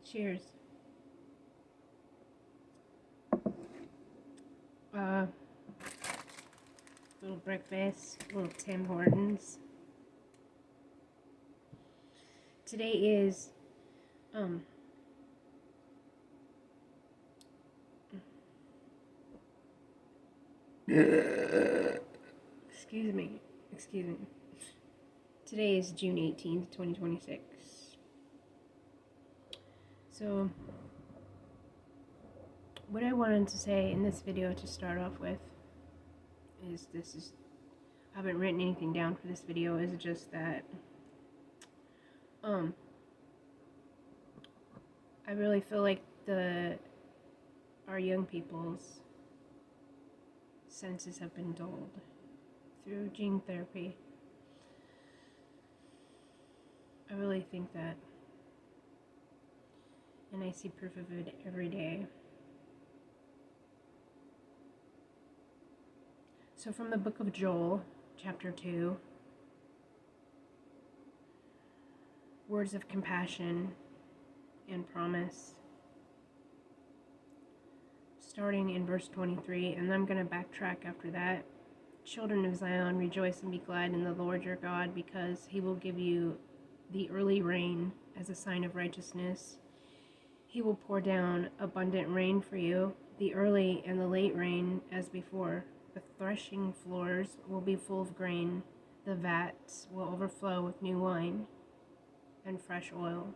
Cheers. Uh, little breakfast, little Tim Hortons. Today is, um, excuse me, excuse me. Today is June 18th, 2026. So, what I wanted to say in this video to start off with is, I haven't written anything down for this video, is just that, I really feel like our young people's senses have been dulled through gene therapy. I really think that, and I see proof of it every day. So from the book of Joel, chapter 2, words of compassion and promise, starting in verse 23, and I'm going to backtrack after that. Children of Zion, rejoice and be glad in the Lord your God, because he will give you the early rain as a sign of righteousness. He will pour down abundant rain for you, the early and the late rain as before. The threshing floors will be full of grain, the vats will overflow with new wine and fresh oil.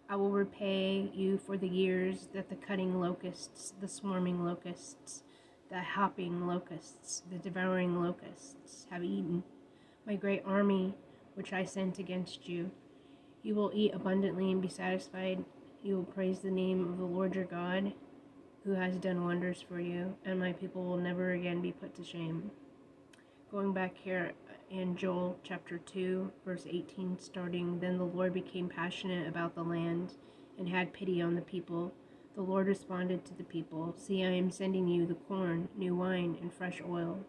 I will repay you for the years that the cutting locusts, the swarming locusts, the hopping locusts, the devouring locusts have eaten, my great army which I sent against you. You will eat abundantly and be satisfied. You will praise the name of the Lord your God, who has done wonders for you, and my people will never again be put to shame. Going back here in Joel chapter 2, verse 18, starting, then the Lord became passionate about the land and had pity on the people. The Lord responded to the people, see, I am sending you the corn, new wine, and fresh oil.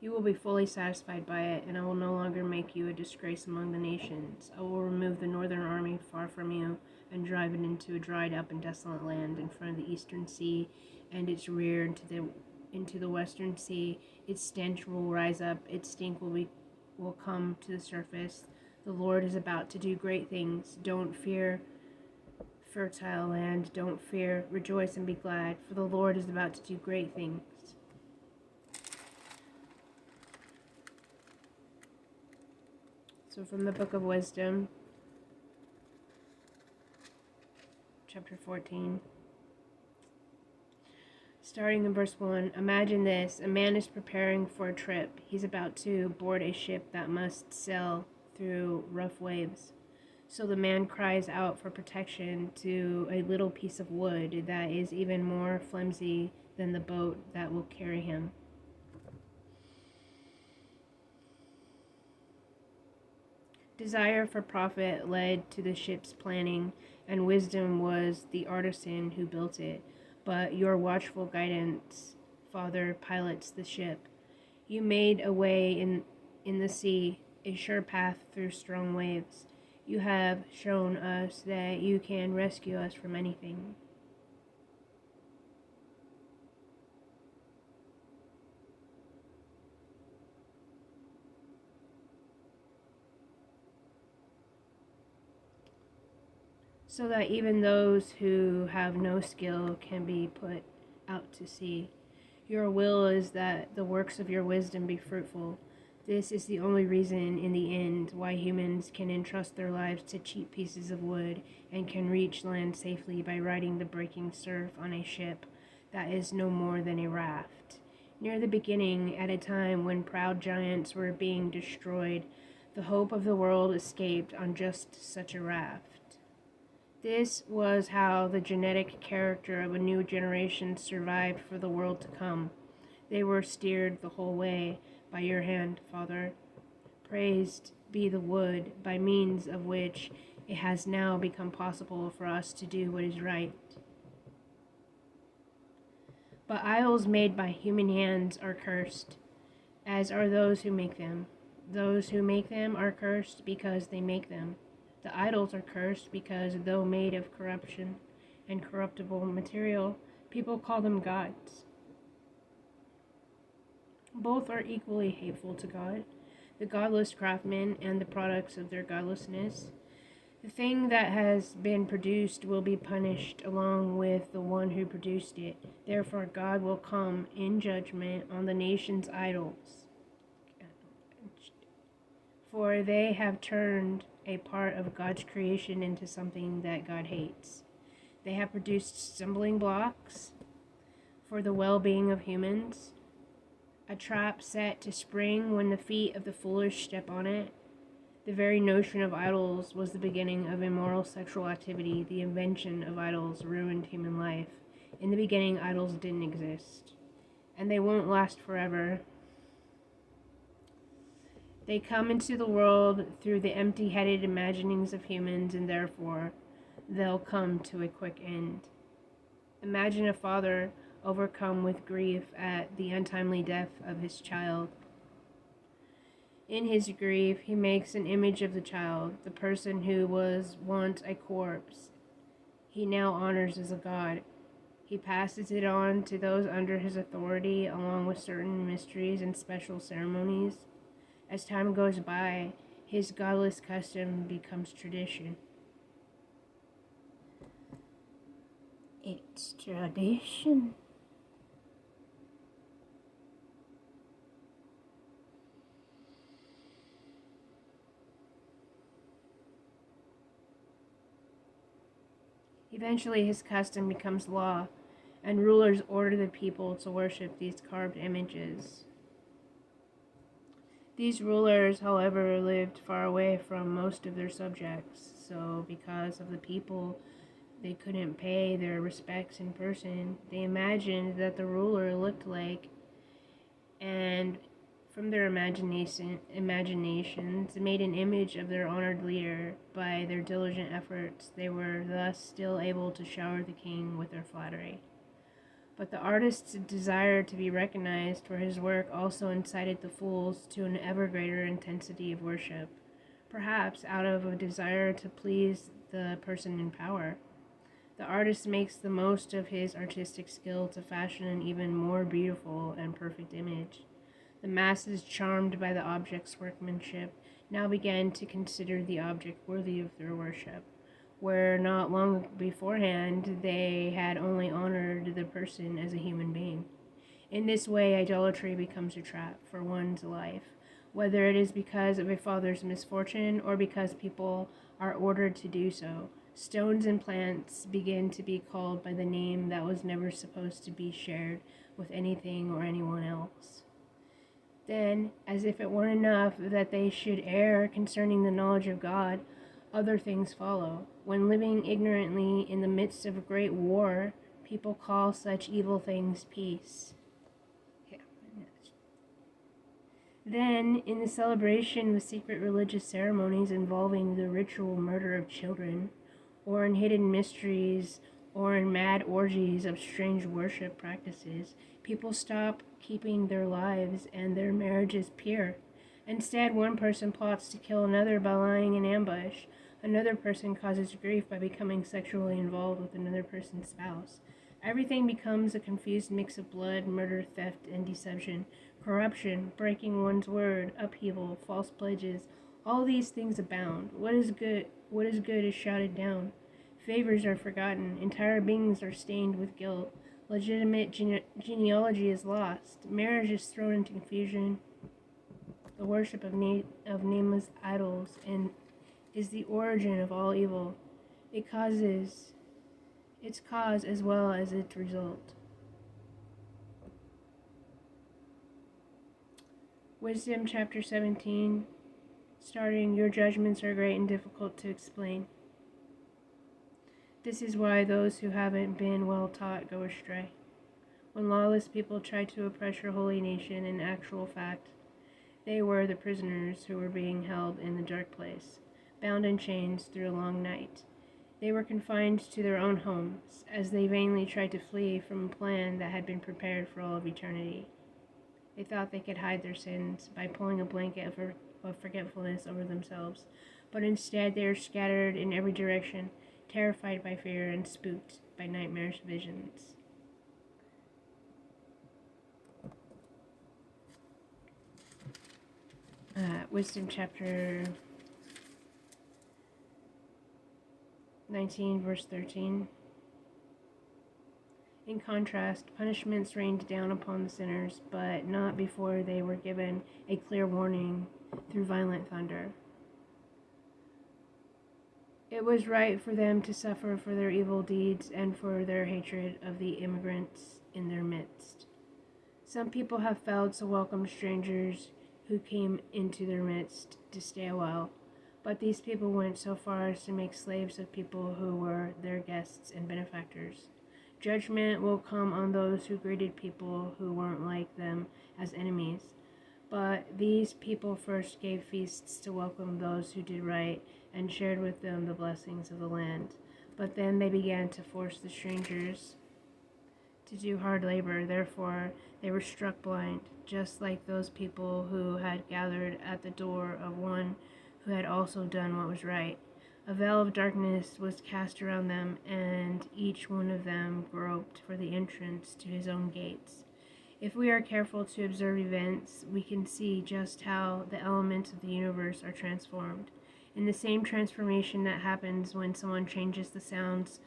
You will be fully satisfied by it, and I will no longer make you a disgrace among the nations. I will remove the northern army far from you, and drive it into a dried up and desolate land in front of the eastern sea, and its rear into the western sea. Its stench will rise up, its stink will come to the surface. The Lord is about to do great things. Don't fear, fertile land, don't fear. Rejoice and be glad, for the Lord is about to do great things. So from the book of Wisdom, chapter 14, starting in verse 1, imagine this, a man is preparing for a trip. He's about to board a ship that must sail through rough waves. So the man cries out for protection to a little piece of wood that is even more flimsy than the boat that will carry him. Desire for profit led to the ship's planning, and wisdom was the artisan who built it. But your watchful guidance, Father, pilots the ship. You made a way in the sea, a sure path through strong waves. You have shown us that you can rescue us from anything. So that even those who have no skill can be put out to sea. Your will is that the works of your wisdom be fruitful. This is the only reason, in the end, why humans can entrust their lives to cheap pieces of wood and can reach land safely by riding the breaking surf on a ship that is no more than a raft. Near the beginning, at a time when proud giants were being destroyed, the hope of the world escaped on just such a raft. This was how the genetic character of a new generation survived for the world to come. They were steered the whole way by your hand, Father. Praised be the wood, by means of which it has now become possible for us to do what is right. But idols made by human hands are cursed, as are those who make them. Those who make them are cursed because they make them. The idols are cursed because, though made of corruption and corruptible material, people call them gods. Both are equally hateful to God, the godless craftsmen and the products of their godlessness. The thing that has been produced will be punished along with the one who produced it. Therefore, God will come in judgment on the nation's idols, for they have turned a part of God's creation into something that God hates. They have produced stumbling blocks for the well-being of humans, a trap set to spring when the feet of the foolish step on it. The very notion of idols was the beginning of immoral sexual activity. The invention of idols ruined human life. In the beginning, idols didn't exist, and they won't last forever. They come into the world through the empty-headed imaginings of humans, and therefore they'll come to a quick end. Imagine a father overcome with grief at the untimely death of his child. In his grief, he makes an image of the child, the person who was once a corpse. He now honors as a god. He passes it on to those under his authority, along with certain mysteries and special ceremonies. As time goes by, his godless custom becomes tradition. It's tradition. Eventually, his custom becomes law, and rulers order the people to worship these carved images. These rulers, however, lived far away from most of their subjects, so because of the people they couldn't pay their respects in person, they imagined that the ruler looked like, and from their imaginations made an image of their honored leader. By their diligent efforts, they were thus still able to shower the king with their flattery. But the artist's desire to be recognized for his work also incited the fools to an ever greater intensity of worship, perhaps out of a desire to please the person in power. The artist makes the most of his artistic skill to fashion an even more beautiful and perfect image. The masses, charmed by the object's workmanship, now began to consider the object worthy of their worship, where not long beforehand they had only honored the person as a human being. In this way, idolatry becomes a trap for one's life, whether it is because of a father's misfortune or because people are ordered to do so. Stones and plants begin to be called by the name that was never supposed to be shared with anything or anyone else. Then, as if it weren't enough that they should err concerning the knowledge of God, other things follow. When living ignorantly in the midst of a great war, people call such evil things peace. Then, in the celebration of secret religious ceremonies involving the ritual murder of children, or in hidden mysteries, or in mad orgies of strange worship practices, people stop keeping their lives and their marriages pure. Instead, one person plots to kill another by lying in ambush. Another person causes grief by becoming sexually involved with another person's spouse. Everything becomes a confused mix of blood, murder, theft, and deception, corruption, breaking one's word, upheaval, false pledges. All these things abound. What is good is shouted down. Favors are forgotten. Entire beings are stained with guilt. Legitimate genealogy is lost. Marriage is thrown into confusion. The worship of nameless idols is the origin of all evil. It causes its cause as well as its result. Wisdom chapter 17, starting, your judgments are great and difficult to explain. This is why those who haven't been well taught go astray. When lawless people tried to oppress your holy nation, in actual fact, they were the prisoners who were being held in the dark place, bound in chains through a long night. They were confined to their own homes as they vainly tried to flee from a plan that had been prepared for all of eternity. They thought they could hide their sins by pulling a blanket of forgetfulness over themselves, but instead they were scattered in every direction, terrified by fear and spooked by nightmarish visions. Wisdom chapter 19, verse 13. In contrast, punishments rained down upon the sinners, but not before they were given a clear warning through violent thunder. It was right for them to suffer for their evil deeds and for their hatred of the immigrants in their midst. Some people have failed to welcome strangers who came into their midst to stay a while, but these people went so far as to make slaves of people who were their guests and benefactors. Judgment will come on those who greeted people who weren't like them as enemies. But these people first gave feasts to welcome those who did right and shared with them the blessings of the land. But then they began to force the strangers to do hard labor. Therefore, they were struck blind, just like those people who had gathered at the door of one who had also done what was right. A veil of darkness was cast around them, and each one of them groped for the entrance to his own gates. If we are careful to observe events, we can see just how the elements of the universe are transformed. In the same transformation that happens when someone changes the sounds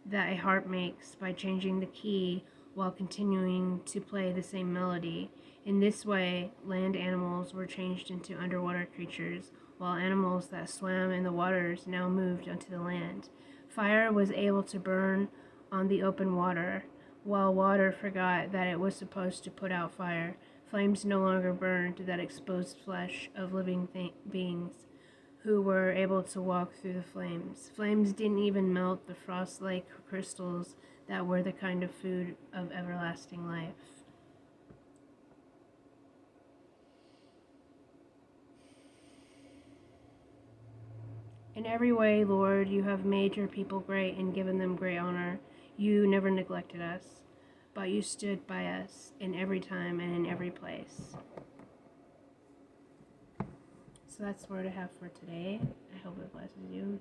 that a harp makes by changing the key while continuing to play the same melody. In this way, land animals were changed into underwater creatures, while animals that swam in the waters now moved onto the land. Fire was able to burn on the open water, while water forgot that it was supposed to put out fire. Flames no longer burned that exposed flesh of living beings who were able to walk through the flames. Flames didn't even melt the frost-like crystals that were the kind of food of everlasting life. In every way, Lord, you have made your people great and given them great honor. You never neglected us, but you stood by us in every time and in every place. So that's the word I have for today. I hope it blesses you.